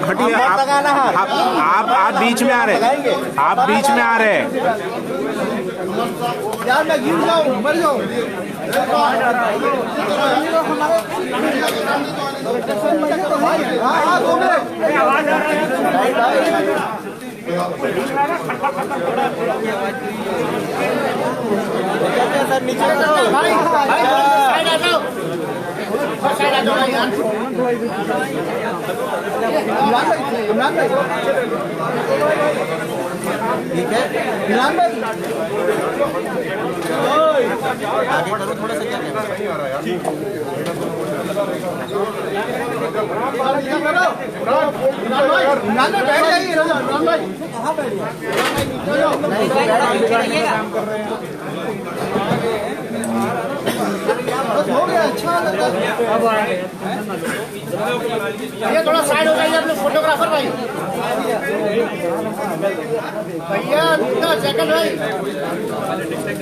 हटिए आप बीच में आ रहे, आप बीच में आ रहे हैं यार, मैं गिर जाऊं, मर जाऊं। हाँ, 2 मिनट। आवाज आ रही है। सर नीचे भाई, साइड आ जाओ, साइड आ जाओ यार। इमरान भाई, ठीक है इमरान भाई, आगे करो थोड़ा सा, क्या नहीं आ रहा यार। इमरान भाई बैठ जाइए, इमरान भाई कहाँ बैठ हो गया, अच्छा लगा। भैया थोड़ा साइड हो जाइए अपने फोटोग्राफर भाई, भैया जैकेट भाई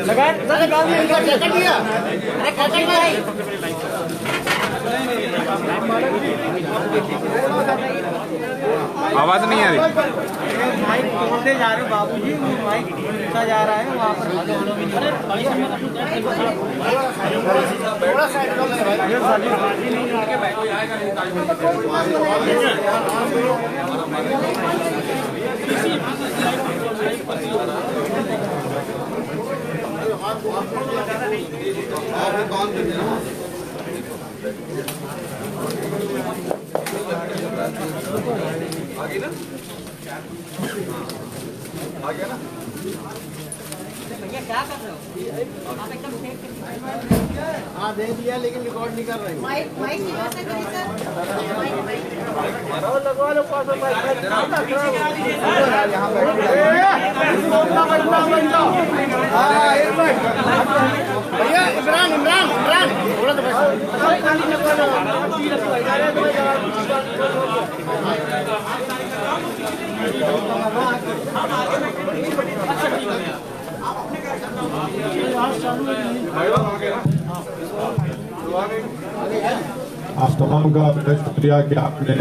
लगा जैकेट दिया, अरे जैकेट भाई आवाज नहीं आ रही। माइक तोड़ते जा रहे हो बाबूजी, माइक टूटता जा रहा है वहाँ पर। थोड़ा साइड आगे ना, आ गया ना भैया, क्या कर रहे हो आप? एकदम हाँ दे दिया, लेकिन रिकॉर्ड नहीं कर रहे। माइक की व्यवस्था करिए सर, लगवा लो पास में माइक। भैया इमरान इमरान इमरान थोड़ा आप तमाम का बेहद शुक्रिया कि आपने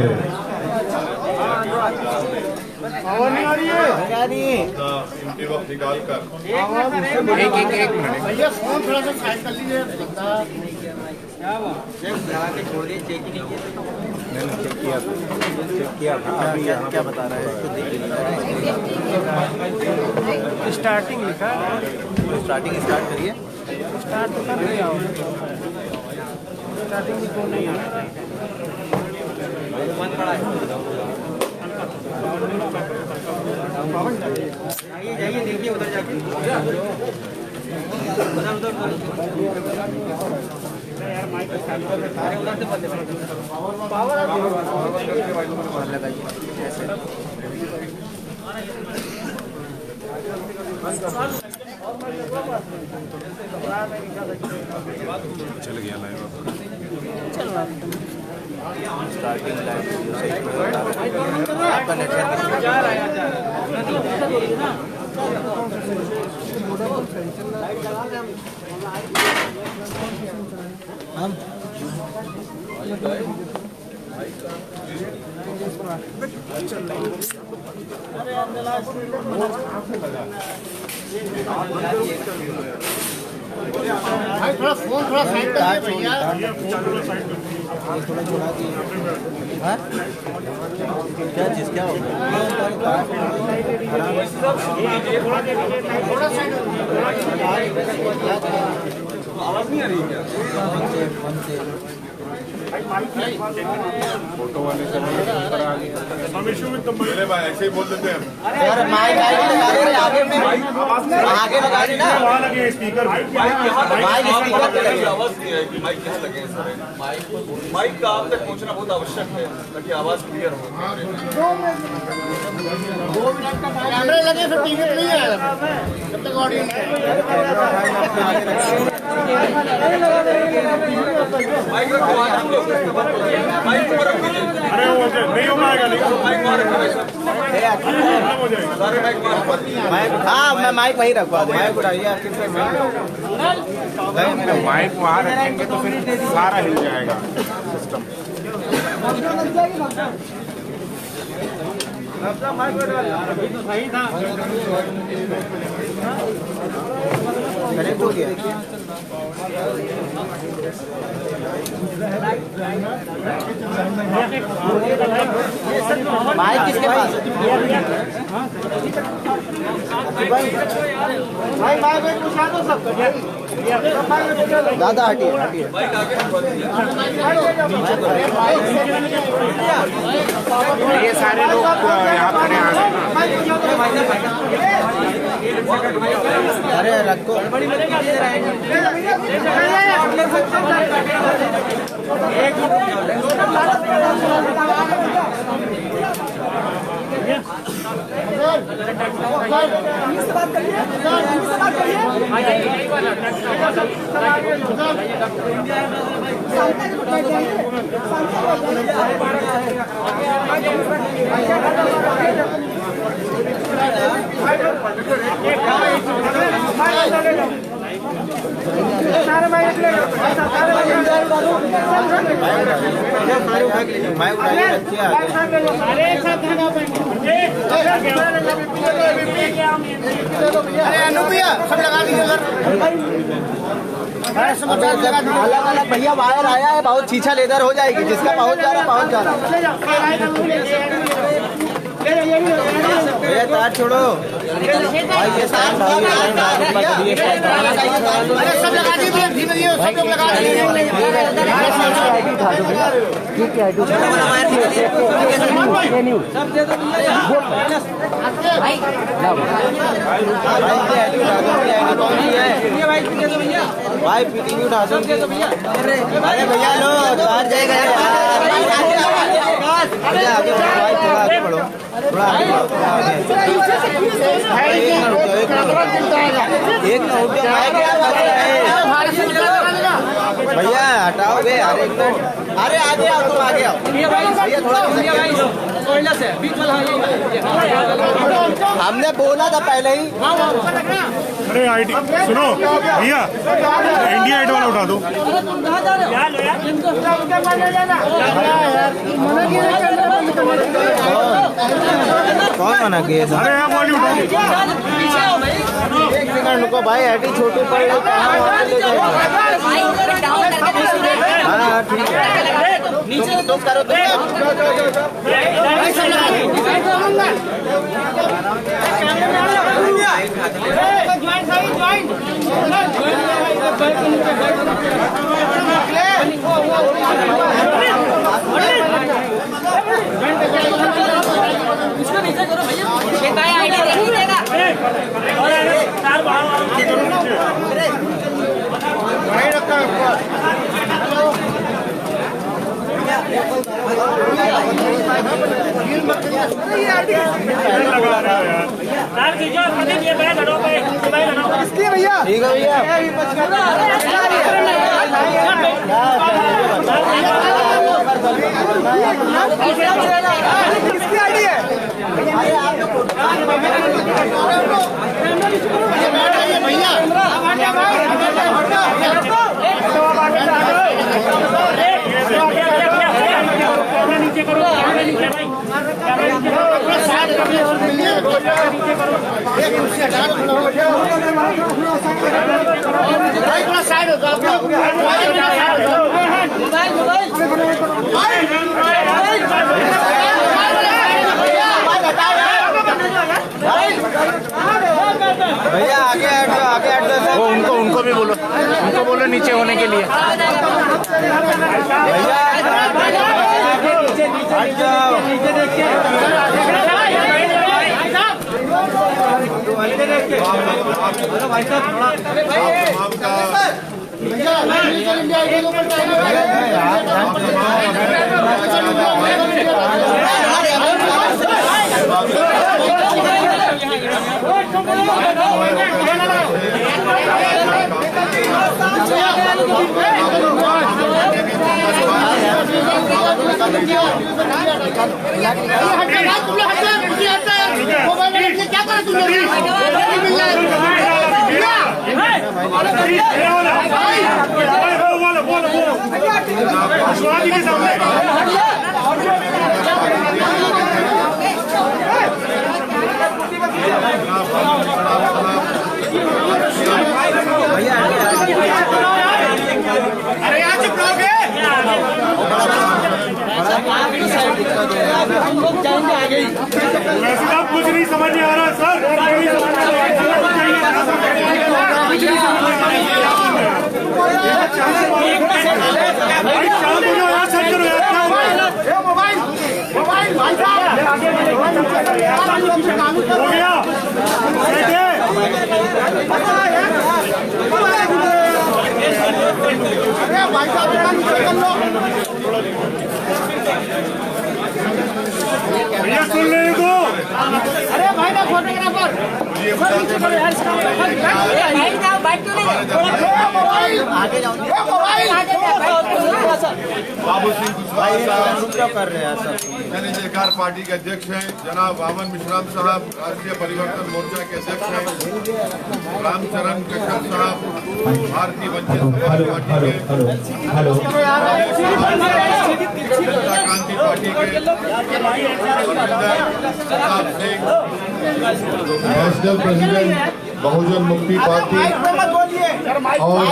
कीमती वक्त निकाल कर एक मिनट भैया फोन थोड़ा सा साइड कर लीजिए। चेक किया क्या बता रहा है? स्टार्टिंग लिखा, स्टार्टिंग स्टार्ट करिए, स्टार्ट तो कर दिया, स्टार्टिंग भी तो नहीं आ रहा है। जाइए देखिए उधर जाके, यार माइक उधर से बंद पावर लगाइए चल गया लाइव। स्टार्टिंग आपका नेटवर्क जा रहा है। हम भाई थोड़ा फोन थोड़ा साइड कर भैया, थोड़ा छोड़ा दिए। क्या चीज क्या हो आवाज नहीं आ रही क्या? फोटो वाले से मेरे भाई ऐसे ही बोल देते हैं। अरे माइक आगे लगा दी ना, स्पीकर माइक स्पीकर आवाज नहीं आएगी। माइक कहाँ लगे सर? माइक का आप तक पहुँचना बहुत आवश्यक है ताकि आवाज क्लियर हो। 2 मिनट का कैमरे लगे, फिर टीवी नहीं आएगा जब तक ऑडियंस माइक रखो, माइक ऊपर रखो। अरे वो नहीं हो पाएगा, नहीं माइक वहाँ रखो भाई साहब, हो जाएगा। सारे माइक वहाँ रखो। हाँ मैं माइक वहीं रखवा दूँ। माइक उठाइए माइक वहाँ रखेंगे तो फिर सारा हिल जाएगा सिस्टम। कनेक्ट हो गया। माइक किसके पास? भाई माइक पूछा दो सबको। दादा हटिए हटिए। माइक आगे रखवा दीजिए। ये सारे लोग यहाँ खड़े आ गए। अरे रखो। अरे अनुप्रिया सब लगा दीजिए अलग अलग भैया वायर आया है बहुत छीछा लेदर हो जाएगी जिसका पहुंच जा रहा है पहुंच जा रहा भैया तार छोड़ो भाई ये तार सब लगा दीजिए सब लोग लगा भाई पीटी उठा दो अरे भैया लो बाहर जाएगा आगे आगे भाई थोड़ा आगे बढ़ो थोड़ा आगे एक ना हो गया भैया हटाओगे अरे एक मिनट अरे आगे आओ तुम आगे आओ भैया थोड़ा हमने बोला था पहले ही अरे आईटी सुनो भैया, इंडिया आइट वाला उठा दो। कौन मना किया? अरे यहाँ वाली उठाओ। एक सेकंड रुको भाई, आईटी छोटू पड़ रही हाँ ठीक है नीचे तो करो इसको नीचे करो भैया, आईडी नहीं देगा। भैया ठीक है भैया किसकी आईडी है भैया नीचे करो नीचे भाई थोड़ा साइड हो जाओ भैया आगे हट दो वो उनको भी बोलो, उनको बोलो नीचे होने के लिए। भैया हट जाओ अरे यहाँ चुप रहोगे। हम लोग जाएंगे आगे। वैसे आप कुछ नहीं समझ में आ रहा है सर, हो गया भैया, सुन लेने को। अरे भाई ना फोटोग्राफर बाइक क्यों नहीं आगे जाओ। बाबू सिंह कुशवाहा साहब कर रहे हैं सर। जन अधिकार पार्टी के अध्यक्ष हैं। जनाब वामन मिश्राम साहब राष्ट्रीय परिवर्तन मोर्चा के अध्यक्ष हैं। रामचरण कश्यप साहब भारतीय वंचित समाज पार्टी के, जनता क्रांति पार्टी के नेशनल प्रेसिडेंट बहुजन मुक्ति पार्टी और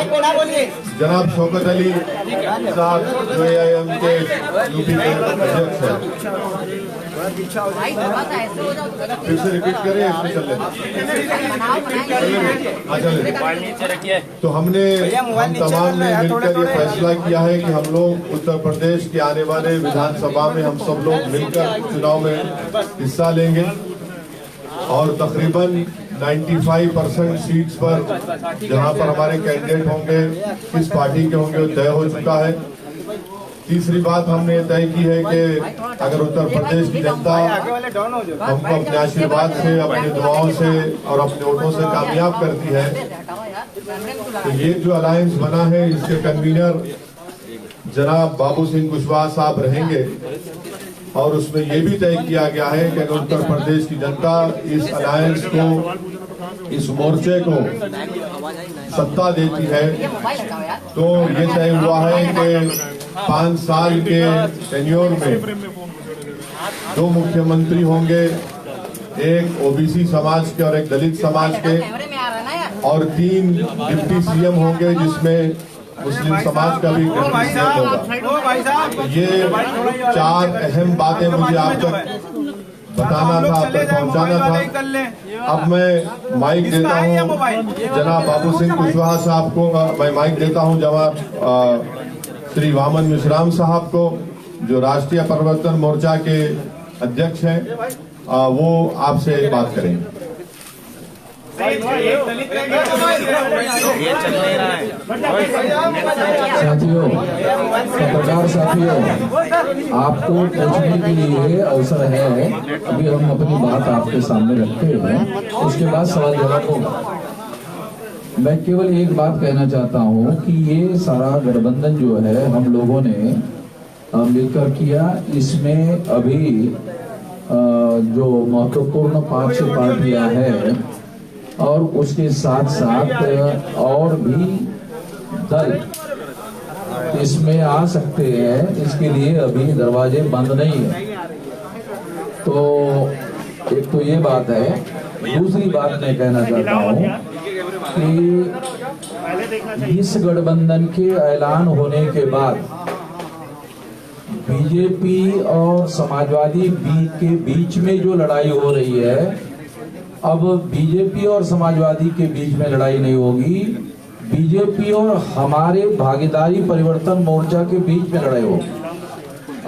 जनाब शौकत अली साहब जो AIM के यूपी के अध्यक्ष हैं। फिर से रिपीट करें, इसमें चल रहे। तो हम तमाम ने मिलकर ये फैसला किया है कि हम लोग उत्तर प्रदेश के आने वाले विधानसभा में हम सब लोग मिलकर चुनाव में हिस्सा लेंगे और तकरीबन 95% सीट्स पर जहां पर हमारे कैंडिडेट होंगे, किस पार्टी के होंगे, वो तय हो चुका है। तीसरी बात हमने तय की है कि अगर उत्तर प्रदेश की जनता हमको अपने आशीर्वाद से, अपनी दुआओं से और अपने वोटों से कामयाब करती है, तो ये जो अलायंस बना है इसके कन्वीनर जनाब बाबू सिंह कुशवाहा साहब रहेंगे। और उसमें ये भी तय किया गया है कि अगर उत्तर प्रदेश की जनता इस अलायंस को, इस मोर्चे को सत्ता देती है, तो ये तय हुआ है कि 5 साल के टेन्योर में 2 मुख्यमंत्री होंगे, एक OBC समाज के और एक दलित समाज के, और 3 डिप्टी CM होंगे जिसमें मुस्लिम समाज का भी होगा। ये 4 अहम बातें मुझे आप तक बताना था, आप तक पहुंचाना था। अब मैं माइक देता हूं जनाब बाबू सिंह कुशवाहा साहब को। मैं माइक देता हूं जनाब श्री वामन मिश्राम साहब को, जो राष्ट्रीय परिवर्तन मोर्चा के अध्यक्ष हैं। वो आपसे बात करेंगे। साथियों, पत्रकार साथियों, आपको पूछने के लिए अवसर है। अभी हम अपनी बात आपके सामने रखते हैं, उसके बाद सवाल जवाब होगा। मैं केवल एक बात कहना चाहता हूं कि ये सारा गठबंधन जो है हम लोगों ने मिलकर किया। इसमें अभी जो महत्वपूर्ण 5 पार्टियां हैं और उसके साथ साथ और भी दल इसमें आ सकते हैं, इसके लिए अभी दरवाजे बंद नहीं है। तो एक तो ये बात है। दूसरी बात मैं कहना चाहता हूँ कि इस गठबंधन के ऐलान होने के बाद बीजेपी और समाजवादी के बीच में जो लड़ाई हो रही है, अब बीजेपी और समाजवादी के बीच में लड़ाई नहीं होगी, बीजेपी और हमारे भागीदारी परिवर्तन मोर्चा के बीच में लड़ाई होगी।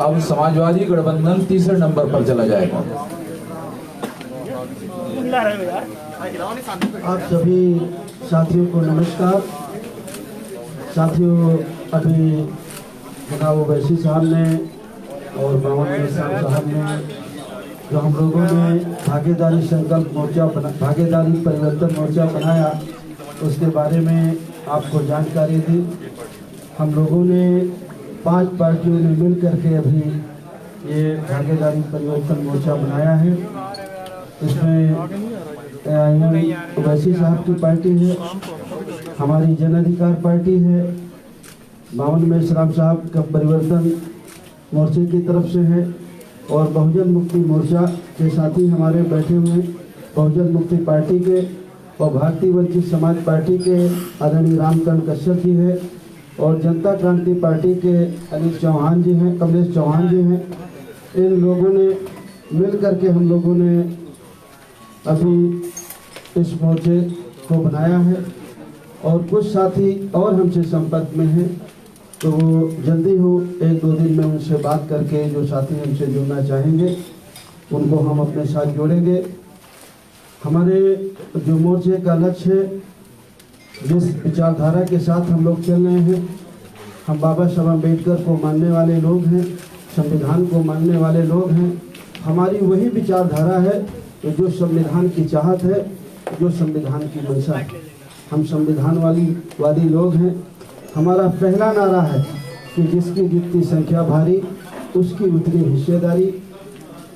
अब समाजवादी गठबंधन तीसरे नंबर पर चला जाएगा। आप सभी साथियों को नमस्कार। साथियों, अभी जनाब ओवैसी साहब ने और वामन मिश्राम साहब ने जो हम लोगों ने भागीदारी संकल्प मोर्चा भागीदारी परिवर्तन मोर्चा बनाया, उसके बारे में आपको जानकारी दी। हम लोगों ने 5 पार्टियों ने मिल करके अभी ये भागीदारी परिवर्तन मोर्चा बनाया है। इसमें ओवैसी साहब की पार्टी है, हमारी जन अधिकार पार्टी है, बावन मेश्राम साहब का परिवर्तन मोर्चे की तरफ से है और बहुजन मुक्ति मोर्चा के साथी हमारे बैठे हुए बहुजन मुक्ति पार्टी के और भारतीय वंचित समाज पार्टी के आदरणीय रामकरण कश्यप जी है और जनता क्रांति पार्टी के अनिल चौहान जी हैं, कमलेश चौहान जी हैं। इन लोगों ने मिल करके हम लोगों ने अभी इस मोर्चे को बनाया है और कुछ साथी और हमसे संपर्क में हैं, तो वो जल्दी हो 1-2 दिन में उनसे बात करके जो साथी हमसे जुड़ना चाहेंगे उनको हम अपने साथ जोड़ेंगे। हमारे जो मोर्चे का लक्ष्य है, जिस विचारधारा के साथ हम लोग चल रहे हैं, हम बाबा साहब अम्बेडकर को मानने वाले लोग हैं, संविधान को मानने वाले लोग हैं। हमारी वही विचारधारा है जो संविधान की चाहत है, जो संविधान की मंशा है। हम संविधान वादी लोग हैं। हमारा पहला नारा है कि जिसकी जितनी संख्या भारी उसकी उतनी हिस्सेदारी।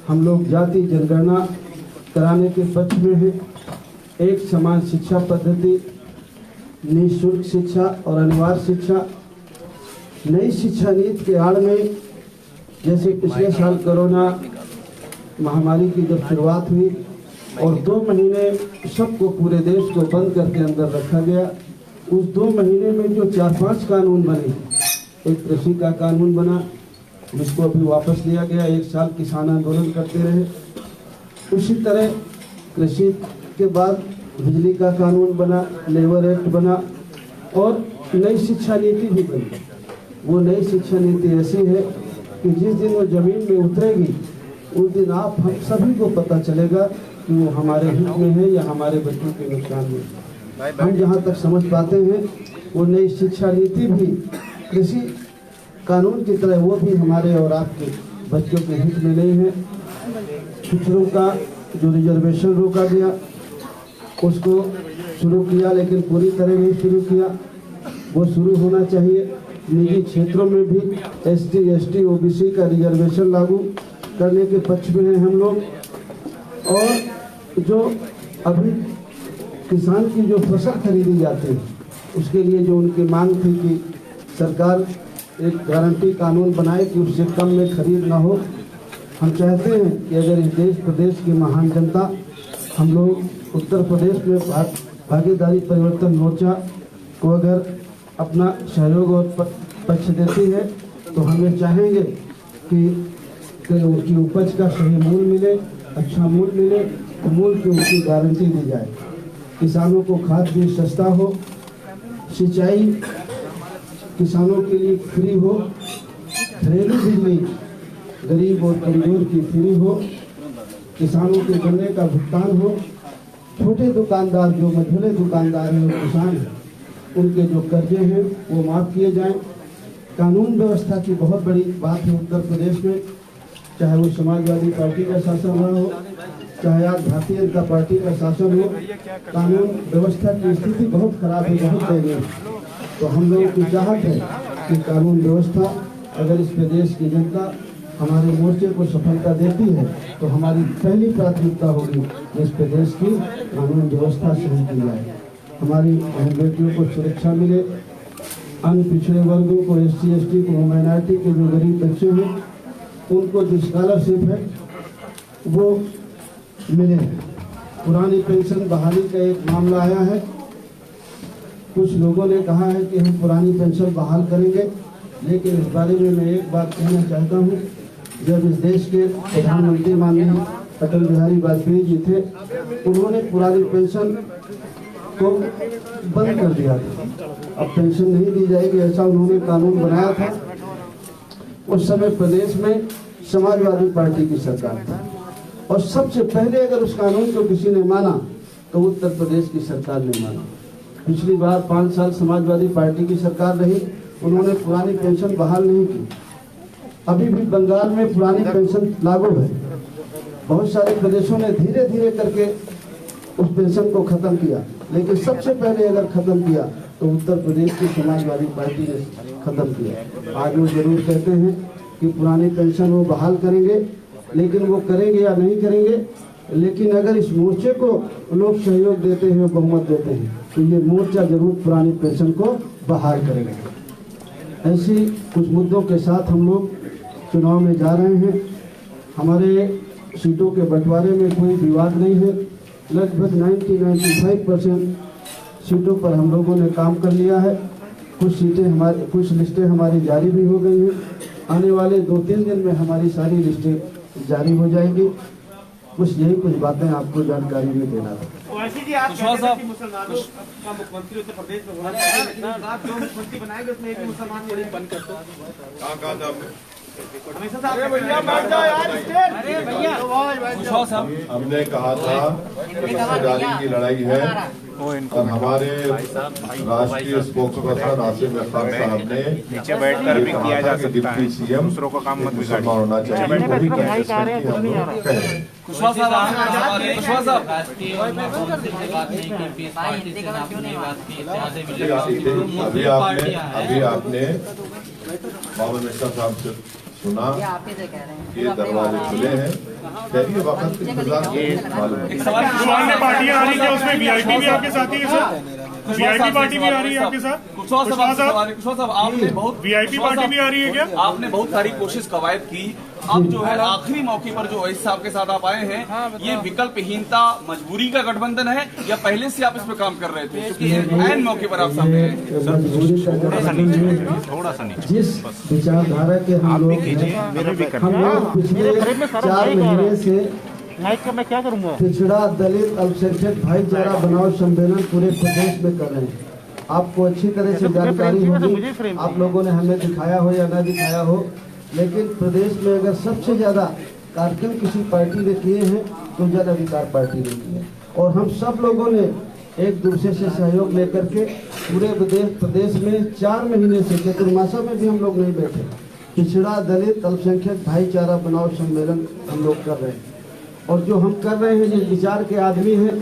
हम लोग जाति जनगणना कराने के पक्ष में हैं। एक समान शिक्षा पद्धति, निःशुल्क शिक्षा और अनिवार्य शिक्षा। नई शिक्षा नीति के आड़ में जैसे पिछले साल कोरोना महामारी की जब शुरुआत हुई और 2 महीने सबको पूरे देश को बंद करके अंदर रखा गया, उस 2 महीने में जो 4-5 कानून बने, एक कृषि का कानून बना जिसको अभी वापस लिया गया, 1 साल किसान आंदोलन करते रहे। उसी तरह कृषि के बाद बिजली का कानून बना, लेबर एक्ट बना और नई शिक्षा नीति भी बनी। वो नई शिक्षा नीति ऐसी है कि जिस दिन वो जमीन में उतरेगी उस दिन आप हम सभी को पता चलेगा कि वो हमारे हित में है या हमारे बच्चों के नुकसान में है। हम जहाँ तक समझ पाते हैं वो नई शिक्षा नीति भी कृषि कानून की तरह वो भी हमारे और आपके बच्चों के हित में नहीं है। पिछड़ों का जो रिजर्वेशन रोका गया उसको शुरू किया, लेकिन पूरी तरह नहीं शुरू किया, वो शुरू होना चाहिए। निजी क्षेत्रों में भी ST, ST, OBC का रिजर्वेशन लागू करने के पक्ष में हैं हम लोग। और जो अभी किसान की जो फसल खरीदी जाती है उसके लिए जो उनकी मांग थी कि सरकार एक गारंटी कानून बनाए कि उससे कम में खरीद ना हो। हम चाहते हैं कि अगर इस देश प्रदेश की महान जनता हम लोग उत्तर प्रदेश में भागीदारी परिवर्तन मोर्चा को अगर अपना सहयोग और पक्ष देती है तो हमें चाहेंगे कि उनकी उपज का सही मूल्य मिले, अच्छा मूल्य मिले, तो मूल्य की उनकी गारंटी दी जाए। किसानों को खाद बीज सस्ता हो, सिंचाई किसानों के लिए फ्री हो, घरेलू बिजली गरीब और कमजोर की फ्री हो, किसानों के गन्ने का भुगतान हो, छोटे दुकानदार जो मझोले दुकानदार हैं और किसान हैं उनके जो कर्जे हैं वो माफ़ किए जाएं। कानून व्यवस्था की बहुत बड़ी बात है उत्तर प्रदेश में, चाहे वो समाजवादी पार्टी का शासन रहा हो, चाहे आज भारतीय जनता पार्टी का शासन हो, कानून व्यवस्था की स्थिति बहुत खराब है, बहुत दयनीय है। तो हम लोगों की चाहत है कि कानून व्यवस्था अगर इस प्रदेश की जनता हमारे मोर्चे को सफलता देती है तो हमारी पहली प्राथमिकता होगी कि इस प्रदेश की कानून व्यवस्था सही की जाए, हमारी बहन बेटियों को सुरक्षा मिले, अन्य पिछड़े वर्गों को SC, ST को, माइनॉरिटी के जो गरीब बच्चे हैं उनको जो स्कॉलरशिप है वो मिले। पुरानी पेंशन बहाली का एक मामला आया है। कुछ लोगों ने कहा है कि हम पुरानी पेंशन बहाल करेंगे, लेकिन इस बारे में मैं एक बात कहना चाहता हूँ। जब इस देश के प्रधानमंत्री माननीय अटल बिहारी वाजपेयी जी थे, उन्होंने पुरानी पेंशन को बंद कर दिया था। अब पेंशन नहीं दी जाएगी ऐसा उन्होंने कानून बनाया था। उस समय प्रदेश में समाजवादी पार्टी की सरकार थी और सबसे पहले अगर उस कानून को किसी ने माना तो उत्तर प्रदेश की सरकार ने माना। पिछली बार 5 साल समाजवादी पार्टी की सरकार रही, उन्होंने पुरानी पेंशन बहाल नहीं की। अभी भी बंगाल में पुरानी पेंशन लागू है। बहुत सारे प्रदेशों ने धीरे धीरे करके उस पेंशन को खत्म किया, लेकिन सबसे पहले अगर खत्म किया तो उत्तर प्रदेश की समाजवादी पार्टी ने खत्म किया। आज वो जरूर कहते हैं कि पुरानी पेंशन वो बहाल करेंगे, लेकिन वो करेंगे या नहीं करेंगे, लेकिन अगर इस मोर्चे को लोग सहयोग देते हैं, बहुमत देते हैं, तो ये मोर्चा जरूर पुरानी पेंशन को बहाल करेगा। ऐसी कुछ मुद्दों के साथ हम लोग चुनाव में जा रहे हैं। हमारे सीटों के बंटवारे में कोई विवाद नहीं है। लगभग 90-95% सीटों पर हम लोगों ने काम कर लिया है। कुछ लिस्टें हमारी जारी भी हो गई हैं। आने वाले 2-3 दिन में हमारी सारी लिस्टें जारी हो जाएंगी। कुछ बातें आपको जानकारी में देना है। मुसलमानों का मुख्यमंत्री उत्तर प्रदेश में होना चाहिए, लेकिन आप जो मुख्यमंत्री बनाएंगे उसमें एक मुसलमान को नहीं बंद करते। हमने कहा था कि हिस्सेदारी की लड़ाई है और हमारे राष्ट्रीय स्पोक्सपर्सन आसिफ अफताब साहब ने नीचे बैठकर भी किया जा सकता है, डिप्टी सीएम दूसरों को काम मत बिगाड़िए। होना चाहिए, वही कैंडिडेट की हम लोग कह रहे हैं। अभी आपने बाबा मिश्रा साहब से सुना कि दरवाजे खुले हैं, कहिए वक्त इंतजार मालूम है। अन्य पार्टियां आ रही है, उसमें वीआईपी भी आपके साथ ही है सर? वीआईपी पार्टी भी आ रही है आपके साथ? कुशवाहा साहब आपने बहुत वीआईपी पार्टी भी आ रही है क्या? आपने बहुत सारी कोशिश कवायद की, अब जो है आखिरी मौके पर जो ओवैसी साहब के साथ आप आए हैं, ये विकल्पहीनता मजबूरी का गठबंधन है या पहले से आप इस पर काम कर रहे थे? क्योंकि ऐन मौके पर आप सामने आए। थोड़ा सा नीचे जिस विचारधारा के हम लोग पिछले 4 महीने से पिछड़ा दलित अल्पसंख्यक भाईचारा बनाओ सम्मेलन पूरे प्रदेश में कर रहे हैं। आपको अच्छी तरह से जानकारी होगी, आप लोगों ने हमें दिखाया हो या ना दिखाया हो, लेकिन प्रदेश में अगर सबसे ज्यादा कार्यक्रम किसी पार्टी ने किए हैं तो जन अधिकार पार्टी ने किए, और हम सब लोगों ने एक दूसरे से सहयोग लेकर के पूरे प्रदेश में 4 महीने से चतुर्मासा में भी हम लोग नहीं बैठे, पिछड़ा दलित अल्पसंख्यक भाईचारा बनाओ सम्मेलन हम लोग कर रहे हैं। और जो हम कर रहे हैं, जिस विचार के आदमी हैं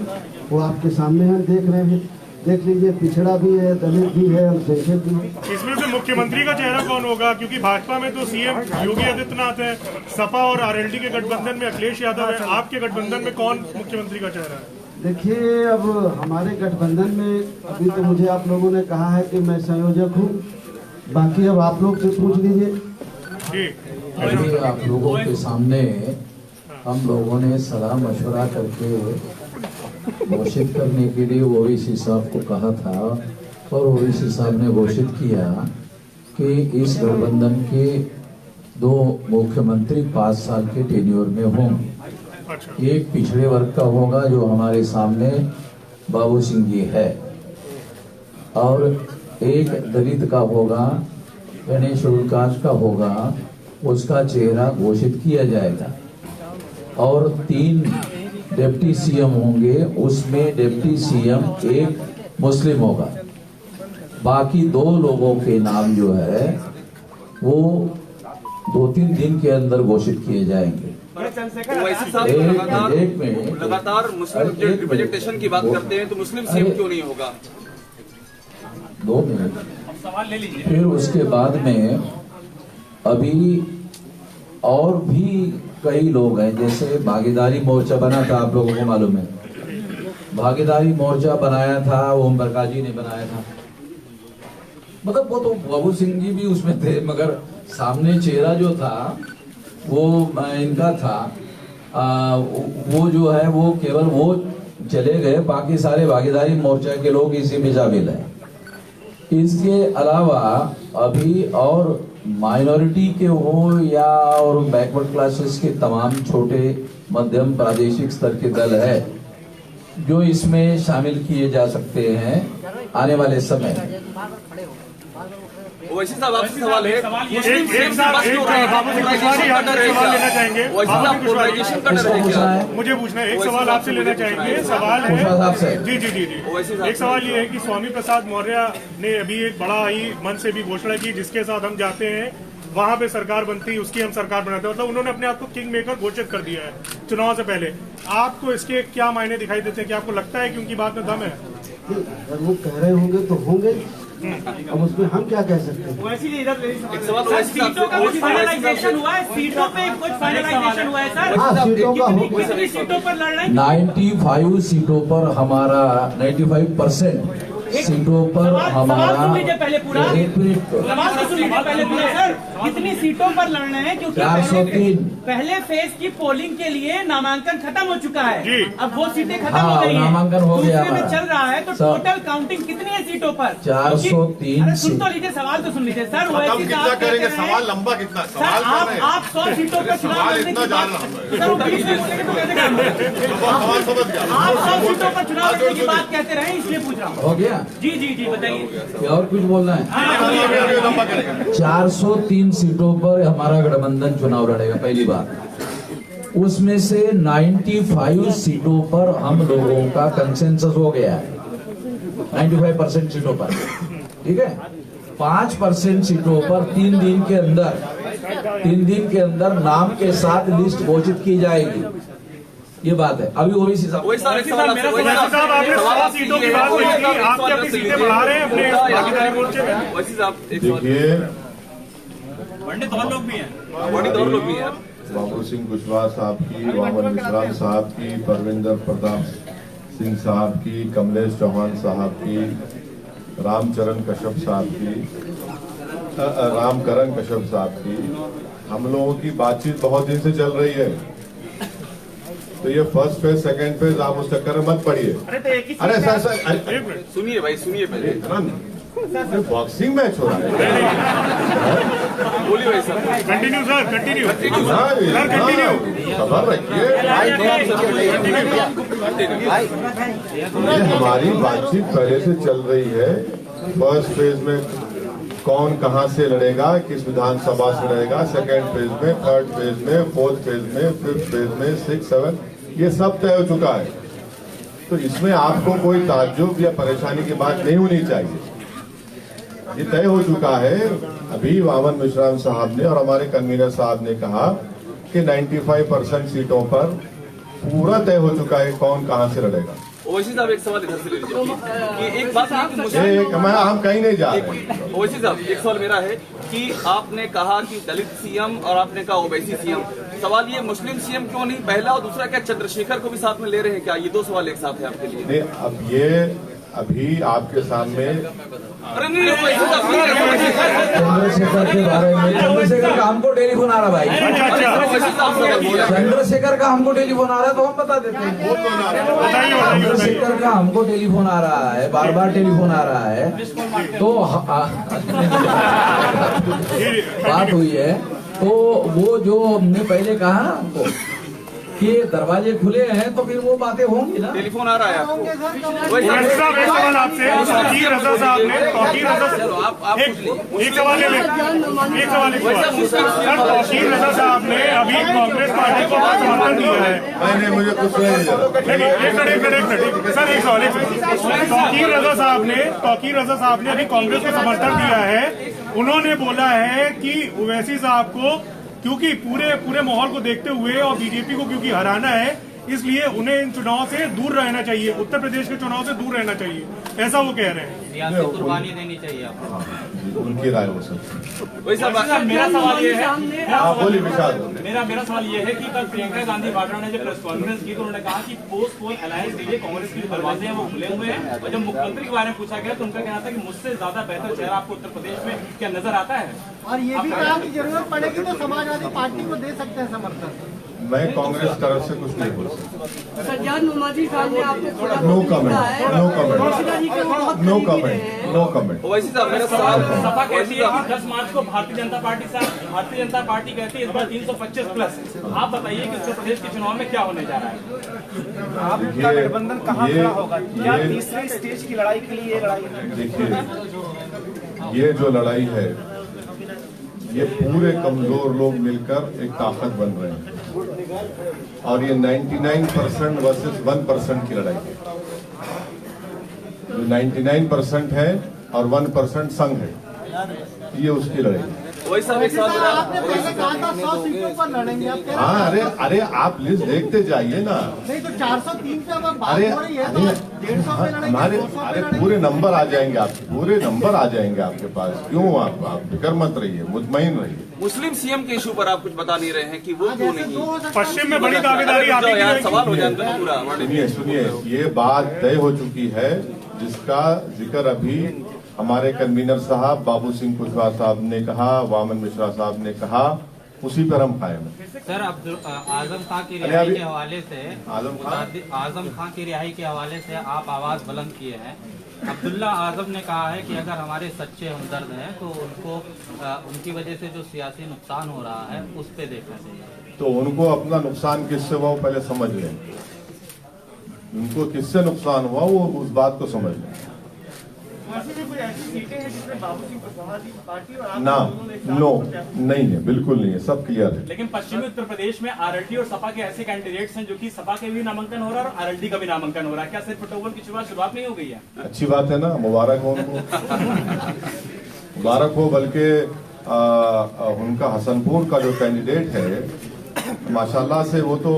वो आपके सामने हम देख रहे हैं। देख लीजिए, पिछड़ा भी है, दलित भी है, अल्पसंख्यक भी है। इसमें से मुख्यमंत्री का चेहरा कौन होगा? क्योंकि भाजपा में तो सीएम योगी आदित्यनाथ है, सपा और आरएलडी के गठबंधन में अखिलेश यादव है, आपके गठबंधन में कौन मुख्यमंत्री का चेहरा है? देखिए, अब हमारे गठबंधन में अभी तो मुझे आप लोगों ने कहा है कि मैं संयोजक हूँ, बाकी अब आप लोग से पूछ लीजिए। अभी आप लोगों के सामने हम लोगों ने सलाह मशवरा करके घोषित करने के लिए ओवैसी साहब को कहा था, और ओवैसी साहब ने घोषित किया कि इस गठबंधन के 2 मुख्यमंत्री 5 साल के टेन्योर में होंगे। एक पिछड़े वर्ग का होगा जो हमारे सामने बाबू सिंह जी है, और एक दलित का होगा, यानी शेड्यूल कास्ट का होगा, उसका चेहरा घोषित किया जाएगा। और 3 डिप्टी सीएम होंगे, उसमें डिप्टी सीएम एक मुस्लिम होगा, बाकी 2 लोगों के नाम जो है वो 2-3 दिन के अंदर घोषित किए जाएंगे। एक मिनट, लगातार मुस्लिम रिप्रेजेंटेशन की बात करते हैं, तो मुस्लिम सीएम क्यों नहीं होगा? 2 मिनट सवाल ले लीजिए। फिर उसके बाद में अभी और भी कई लोग हैं, जैसे भागीदारी मोर्चा बना था, आप लोगों को मालूम है, भागीदारी मोर्चा बनाया था, ओम प्रकाश जी ने बनाया था। मतलब वो तो बाबू सिंह जी भी उसमें थे, मगर सामने चेहरा जो था वो इनका था, वो जो है वो केवल वो चले गए, बाकी सारे भागीदारी मोर्चा के लोग इसी में शामिल हैं। इसके अलावा अभी और माइनॉरिटी के हो या और बैकवर्ड क्लासेस के तमाम छोटे मध्यम प्रादेशिक स्तर के दल है जो इसमें शामिल किए जा सकते हैं आने वाले समय। ओवैसी साहब आपसे सवाल है, एक सवाल मुझे पूछना है, एक सवाल आपसे लेना चाहेंगे। सवाल है जी जी जी जी एक सवाल ये है कि स्वामी प्रसाद मौर्य ने अभी एक बड़ा ही मन से भी घोषणा की, जिसके साथ हम जाते हैं वहां पे सरकार बनती है, उसकी हम सरकार बनाते हैं। मतलब उन्होंने अपने आप को किंग मेकर घोषित कर दिया है चुनाव से पहले। आपको इसके क्या मायने दिखाई देते हैं? क्या आपको लगता है कि उनकी बात में दम है? अगर वो कह रहे होंगे तो होंगे, अब उसमें हम क्या कह सकते हैं। सीटों का कुछ फाइनलाइजेशन हुआ है? सीटों पे कुछ फाइनलाइजेशन हुआ है सर? हाँ, सीटों का हो, कितनी सीटों पर लड़ रहे हैं? 95 सीटों पर हमारा 95% सीटों पर हमारा सवाल सुन लीजिए पहले पूरा। एक मिनट, सवाल तो सुन लीजिए पहले पूरा सर। कितनी सीटों पर लड़ रहे हैं? क्योंकि 403 पहले फेज की पोलिंग के लिए नामांकन खत्म हो चुका है, अब वो सीटें खत्म हाँ, हो गई हैं। नामांकन हो गया दूसरे में हमारा। चल रहा है, तो सर, टोटल काउंटिंग कितनी है सीटों पर? 403 अरे सुन तो लीजिए, सवाल तो सुन लीजिए सर। ओवैसी साहब कहते हैं सवाल लंबा कितना सर, सवाल कर रहे हैं। आप 100 सीटों पर चुनाव सवाल लड़ने इतना की जान बात रहा हूं। सर, वो बीच में बोलेंगे तो कैसे करेंगे? सवाल समझ गया। आप 100 सीटों पर चुनाव लड़ने की बात कहते रहे, इसलिए पूछ रहा हूँ। हो गया। जी जी जी बताइए। क्या और कुछ बोलना है? 403 सीटों पर हमारा गठबंधन चुनाव लड़ेगा, पहली बात। उसमें से 95 सीटों पर हम लोगों का कंसेंसस हो गया है, 95% सीटों पर, ठीक है। 5% सीटों पर 3 दिन के अंदर नाम के साथ लिस्ट घोषित की जाएगी, ये बात है। अभी ओबीसी साहब, ओवैसी साहब आपने 100 सीटों की बात नहीं की, आपकी अपनी सीटें बढ़ा रहे हैं अपने भागीदारी मोर्चे में। वैसे साहब देखिए, पंडित और लोग भी हैं, पंडित और लोग भी हैं। बाबू सिंह कुशवाहा साहब की, वामन मिश्राम साहब की, परविंदर प्रताप सिंह साहब की, कमलेश चौहान साहब की, रामचरण कश्यप साहब की, रामकरण कश्यप साहब की, हम लोगों की बातचीत बहुत दिन से चल रही है। तो ये फर्स्ट फेज, सेकंड फेज, आप उस चक्कर में मत पड़िए। अरे सर सुनिए भाई, सुनिए पहले। इतना बॉक्सिंग मैच हो रहा है। बोलिए भाई साहब। Continue sir, continue sir continue, खबर रखिए। ये हमारी बातचीत पहले से चल रही है। फर्स्ट फेज में कौन कहां से लड़ेगा, किस विधानसभा से लड़ेगा, सेकंड फेज में, थर्ड फेज में, फोर्थ फेज में, फिफ्थ फेज में, 6, 7, ये सब तय हो चुका है। तो इसमें आपको कोई ताज्जुब या परेशानी की बात नहीं होनी चाहिए, ये तय हो चुका है। अभी वामन मिश्राम साहब ने और हमारे कन्वीनर साहब ने कहा कि 95% सीटों पर पूरा तय हो चुका है कौन कहां से लड़ेगा। ओवैसी साहब एक सवाल इधर से ले लीजिए कि एक बात है कि हम कहीं नहीं जा रहे। ओवैसी साहब एक सवाल मेरा है कि आपने कहा कि दलित सीएम और आपने कहा ओवैसी सीएम, सवाल ये मुस्लिम सीएम क्यों नहीं पहला, और दूसरा क्या चंद्रशेखर को भी साथ में ले रहे हैं क्या? ये 2 सवाल एक साथ है आपके लिए। नहीं, अब ये अभी आपके सामने अरे नहीं ओवैसी साहब, चंद्रशेखर के बारे में, चंद्रशेखर का हमको टेलीफोन आ रहा भाई, ओवैसी साहब सवाल बोला। चंद्रशेखर का हमको टेलीफोन आ रहा है तो हम बता देते हैं। चंद्रशेखर का हमको टेलीफोन आ रहा है, बार बार टेलीफोन आ रहा है, तो बात हुई है। तो वो जो हमने पहले कहा ना हमको कि दरवाजे खुले हैं, तो फिर वो बातें होंगी ना। टेलीफोन आ रहा है आपको। ओवैसी साहब एक सवाल आपसे, तौकीर रजा साहब ने, एक सवाल ले लें, एक सवाल सर, तौकीर रजा साहब ने अभी कांग्रेस पार्टी को समर्थन दिया है। नहीं, मुझे कुछ नहीं सर, एक सवाल, तौकीर रजा साहब ने अभी कांग्रेस को समर्थन दिया है। उन्होंने बोला है कि ओवैसी साहब को क्योंकि पूरे माहौल को देखते हुए और बीजेपी को क्योंकि हराना है, इसलिए उन्हें इन चुनाव से दूर रहना चाहिए, उत्तर प्रदेश के चुनाव से दूर रहना चाहिए, ऐसा वो कह रहे हैं। कुर्बानी देनी चाहिए आपको। उनकी राय हो सकती मेरा सवाल ये है, बोली विशाल। मेरा सवाल ये है कि कल प्रियंका गांधी वाड्रा ने जब प्रेस कॉन्फ्रेंस की तो उन्होंने कहा कि पोस्ट पोल अलायंस के लिए कांग्रेस के दरवाजे हैं वो खुले हुए हैं, और जब मुख्यमंत्री के बारे में पूछा गया तो उनका कहना था कि मुझसे ज्यादा बेहतर चेहरा आपको उत्तर प्रदेश में क्या नजर आता है? और ये भी कहा कि जरूरत पड़ेगी तो समाजवादी पार्टी को दे सकते हैं समर्थन। मैं कांग्रेस तरफ से कुछ नहीं बोल सकता। सज्जाद नमाजी साहब ने आपको no comment, no comment, no comment, no comment. Owaisi साहब मेरा सवाल, सपा कहती है कि 10 मार्च को भारतीय जनता पार्टी कहती है इस बार 325 प्लस। आप बताइए कि उत्तर प्रदेश के चुनाव में क्या होने जा रहा है? आपका गठबंधन कहाँ खड़ा होगा? क्या तीसरे स्टेज की लड़ाई के लिए ये लड़ाई है? देखिए, ये जो लड़ाई है, ये पूरे कमजोर लोग मिलकर एक ताकत बन रहे हैं, और ये 99% वर्सेस 1% की लड़ाई है। जो 99% है और 1% संघ है, ये उसकी लड़ाई है। वैसा एक साथ आपने पहले कहा था 100 सीटों पर लड़ेंगे, आप कह रहे हैं हाँ, अरे आप लिस्ट देखते जाइए ना। नहीं तो 403 पे अब बात अरे हो रही है तो 150 पे लड़ेंगे, हमारे 200 पे अरे लड़ेंगे। पूरे नंबर आ जाएंगे, आप पूरे नंबर आ जाएंगे आपके पास। क्यों आप फिक्र मत रहिए, मुतमईन रहिए। मुस्लिम सीएम के इशू पर आप कुछ बता नहीं रहे हैं कि वो क्यों नहीं? पश्चिम में बड़ी दावेदारी आप ही की यार रहेगी। सवाल हो जाता है पूरा। सुनिए, ये बात तय हो चुकी है, जिसका जिक्र अभी हमारे कन्वीनर साहब बाबू सिंह कुशवाहा साहब ने कहा, वामन मिश्रा साहब ने कहा, उसी पर हम कायम हैं। सर आजम खां की रिहाई के हवाले से आजम खां की रिहाई के हवाले से आप आवाज बुलंद किए हैं। अब्दुल्ला आजम ने कहा है कि अगर हमारे सच्चे हमदर्द हैं तो उनको उनकी वजह से जो सियासी नुकसान हो रहा है उस पे देखना चाहिए। तो उनको अपना नुकसान किससे हुआ वो पहले समझ लें। उनको किससे नुकसान हुआ वो उस बात को समझ लें। ना, नो, नहीं है, बिल्कुल नहीं है, सब क्लियर है। लेकिन पश्चिमी उत्तर प्रदेश में आरएलडी और सपा के ऐसे कैंडिडेट्स हैं जो कि सपा के भी नामांकन हो रहा है और आरएलडी का भी नामांकन हो रहा है। क्या सिर्फ फुटबॉल की शुरुआत नहीं हो गई है? अच्छी बात है ना, मुबारक हो उनको। मुबारक हो। बल्कि उनका हसनपुर का जो कैंडिडेट है माशाल्लाह से वो तो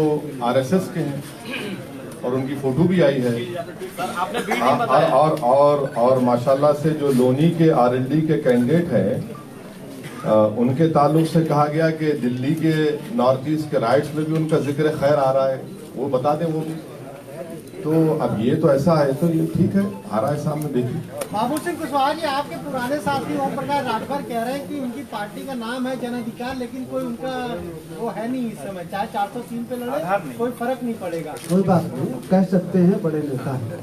आरएसएस के हैं और उनकी फोटो भी आई है। और माशाल्लाह से जो लोनी के आरएलडी के कैंडिडेट हैं उनके ताल्लुक से कहा गया कि दिल्ली के नॉर्थ ईस्ट के राइट्स में भी उनका जिक्र खैर आ रहा है, वो बता दें वो भी। तो अब ये तो ऐसा है तो ये ठीक है, आ रहा है सामने, देखिए। बाबू सिंह कुशवाहा जी आपके पुराने साथी ओम प्रकाश राठौर कह रहे हैं कि उनकी पार्टी का नाम है जन अधिकार, लेकिन कोई उनका वो है नहीं इस समय, चाहे 403 पे लड़े कोई फर्क नहीं पड़ेगा। कोई बात नहीं, कह सकते हैं बड़े नेता हैं,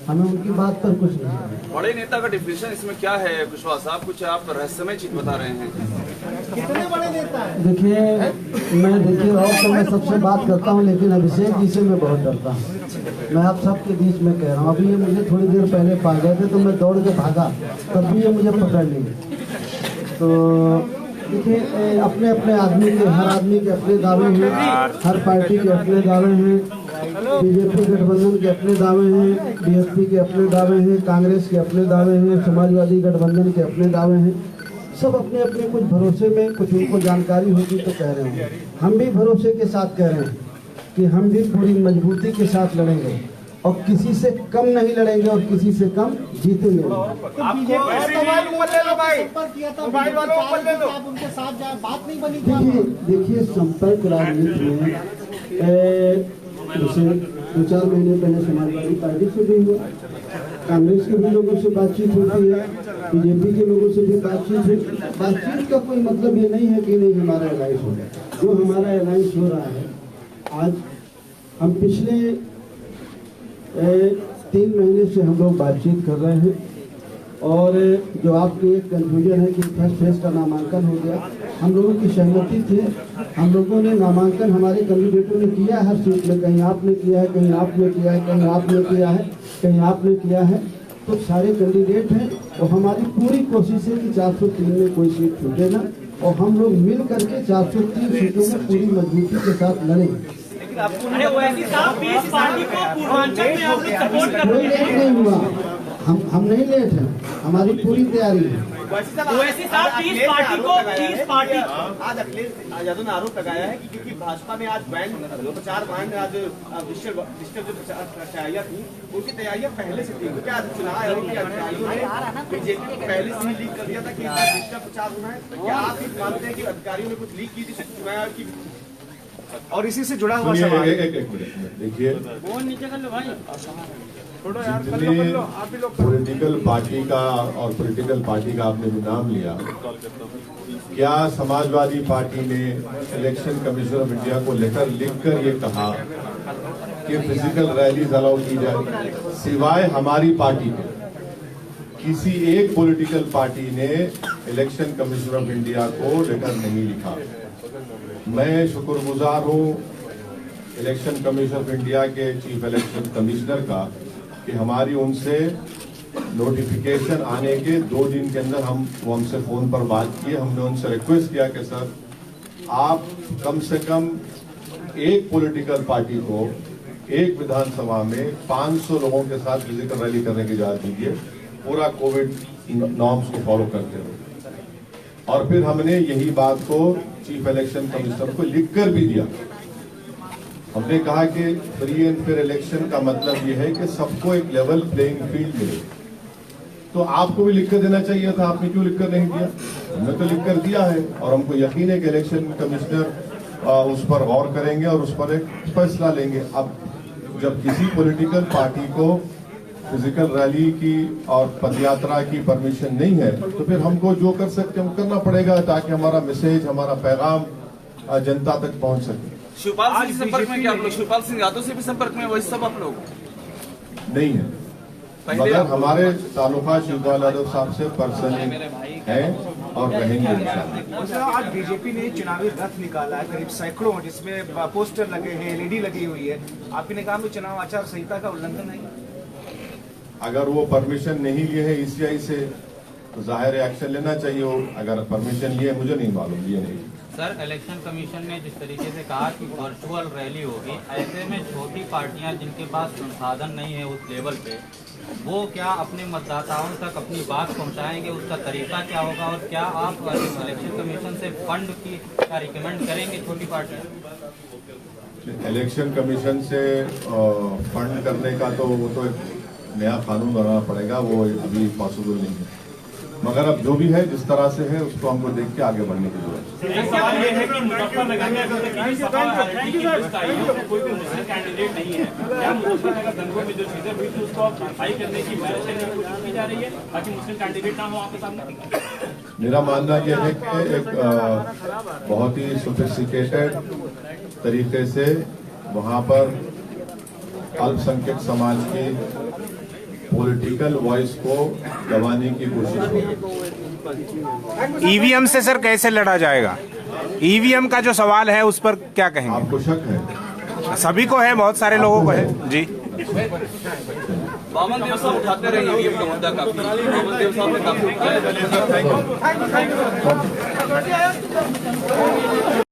हमें उनकी बात पर कुछ नहीं। बड़े नेता का डिफिनेशन इसमें क्या है कुशवाहा साहब? कुछ आप रहस्यमय चीज बता रहे हैं। कितने बड़े नेता हैं? देखिए और तो मैं सबसे बात करता हूँ, लेकिन अभिषेक जी से मैं बहुत डरता हूँ। मैं आप सबके बीच में कह रहा हूँ, अभी ये मुझे थोड़ी देर पहले पा गए थे तो मैं दौड़ के भागा, तब भी ये मुझे पकड़ लिए। तो देखिए अपने अपने आदमी के, हर आदमी के अपने दावे हैं, हर पार्टी के अपने दावे हैं, बीजेपी गठबंधन के अपने दावे हैं, बीएसपी के अपने दावे हैं, कांग्रेस के अपने दावे हैं, समाजवादी गठबंधन के अपने दावे हैं। सब अपने अपने कुछ भरोसे में, कुछ उनको जानकारी होगी तो कह रहे हैं। हम भी भरोसे के साथ कह रहे हैं कि हम भी पूरी मजबूती के साथ लड़ेंगे और किसी से कम नहीं लड़ेंगे और किसी से कम जीतेंगे। उनके साथ बात नहीं बनी। देखिए संपर्क राजनीति में जैसे 2-4 महीने पहले समाजवादी पार्टी से भी हुआ, कांग्रेस के भी लोगों से बातचीत होती है, बीजेपी के लोगों से भी बातचीत है। बातचीत का कोई मतलब ये नहीं है कि नहीं हमारा अलायंस हो रहा है। जो हमारा अलायंस हो रहा है, आज हम पिछले 3 महीने से हम लोग बातचीत कर रहे हैं और जो आपकी एक कंफ्यूजन है कि फर्स्ट फेज का नामांकन हो गया, हम लोगों की सहमति थी। हम लोगों ने नामांकन हमारे कैंडिडेटों ने किया है हर सीट में, कहीं आपने किया है, कहीं आपने किया है, कहीं आपने किया है, कहीं आपने किया है। तो सारे कैंडिडेट हैं और हमारी पूरी कोशिश है कि 403 में कोई सीट छूटे ना और हम लोग मिल करके 403 सीटों में पूरी मजबूती के साथ लड़ेंगे। अरे ओवैसी साहब 20 पार्टी को पूर्वांचल में आप लोग सपोर्ट कर रहे हैं। लेट नहीं हुआ, हम नहीं लेट हैं, हमारी पूरी तैयारी है। ओवैसी साहब 30 पार्टी को 30 पार्टी आज अखिलेश यादव ने आरोप लगाया है कि क्योंकि भाजपा में आज प्रचार बैन आज डिजिटल जो तैयारियां थी उनकी तैयारियां पहले से थी। क्या चुनाव आयोग के अधिकारियों ने बीजेपी को पहले से ही लीक कर दिया था कि डिजिटल प्रचार होना है? क्या आप मानते हैं कि अधिकारियों ने कुछ लीक की थी चुनाव आयोग की? और इसी से जुड़ा हुआ सवाल एक मिनट देखिए, पॉलिटिकल पार्टी का और पॉलिटिकल पार्टी का आपने भी नाम लिया, क्या समाजवादी पार्टी ने इलेक्शन कमीशन ऑफ इंडिया को लेकर लिखकर ये कहा कि फिजिकल रैलीज अलाउ की जाए? सिवाय हमारी पार्टी के किसी एक पॉलिटिकल पार्टी ने इलेक्शन कमीशन ऑफ इंडिया को लेटर नहीं लिखा। मैं शुक्रगुजार हूँ इलेक्शन कमीशन ऑफ इंडिया के चीफ इलेक्शन कमिश्नर का कि हमारी उनसे नोटिफिकेशन आने के 2 दिन के अंदर वो हमसे फोन पर बात किए। हमने उनसे रिक्वेस्ट किया कि सर आप कम से कम एक पॉलिटिकल पार्टी को एक विधानसभा में 500 लोगों के साथ फिजिकल रैली करने की इजाजत दीजिए, पूरा कोविड नॉर्म्स को फॉलो करते हुए। और फिर हमने यही बात को चीफ इलेक्शन कमिश्नर को लिखकर भी दिया। हमने कहा कि फ्री एंड फेयर इलेक्शन का मतलब यह है कि सबको एक लेवल प्लेइंग फील्ड मिले। तो आपको भी लिखकर देना चाहिए था, आपने क्यों लिखकर नहीं दिया? हमने तो लिखकर दिया है और हमको यकीन है कि इलेक्शन कमिश्नर उस पर गौर करेंगे और उस पर एक फैसला लेंगे। अब जब किसी पॉलिटिकल पार्टी को फिजिकल रैली की और पदयात्रा की परमिशन नहीं है तो फिर हमको जो कर सकते हम करना पड़ेगा ताकि हमारा मैसेज, हमारा पैगाम जनता तक पहुंच सके। शिवपाल सिंह संपर्क में क्या आप लोग? शिवपाल सिंह यादव से भी संपर्क में वही सब आप लोग नहीं है, मगर हमारे तालुका शिवपाल यादव साहब से पर्सनली है और रहेंगे। आज बीजेपी ने चुनावी रथ निकाला है करीब सैकड़ों, जिसमें पोस्टर लगे हैं, एलईडी लगी हुई है। आपके ने कहा कि चुनाव आचार संहिता का उल्लंघन है। अगर वो परमिशन नहीं लिए है ईसीआई से तो जाहिर एक्शन लेना चाहिए। अगर परमिशन लिए मुझे नहीं मालूम, लिए नहीं। सर, इलेक्शन कमीशन ने जिस तरीके से कहा कि वर्चुअल रैली होगी, ऐसे में छोटी पार्टियां जिनके पास संसाधन नहीं है उस लेवल पे, वो क्या अपने मतदाताओं तक अपनी बात पहुंचाएंगे? उसका तरीका क्या होगा? और क्या आप इलेक्शन कमीशन से फंड की का रिकमेंड करेंगे छोटी पार्टियां? इलेक्शन कमीशन से फंड करने का तो वो तो एक नया कानून बनाना पड़ेगा, वो अभी पॉसिबल नहीं है। मगर अब जो भी है जिस तरह से है उसको हमको देख के आगे बढ़ने की जरूरत है। सवाल ये है कि मुजफ्फरनगर में अगर कोई भी मुस्लिम कैंडिडेट नहीं है, क्या मुजफ्फरनगर दंगों में जो चीजें हुई थी उसको भरपाई करने की कोशिश की जा रही है ताकि मुस्लिम कैंडिडेट ना हो आपके सामने? मेरा मानना यह है कि एक बहुत ही सोफिस्टिकेटेड तरीके से वहां पर अल्पसंख्यक समाज के पॉलिटिकल वॉइस को दबाने की कोशिश होगी। ईवीएम से सर कैसे लड़ा जाएगा? ईवीएम का जो सवाल है उस पर क्या कहेंगे? आपको शक है? सभी को है, बहुत सारे लोगों को है जी। वामन देव साहब उठाते रहे ईवीएम का मुद्दा काफी। वामन देव साहब ने काफी उठाया।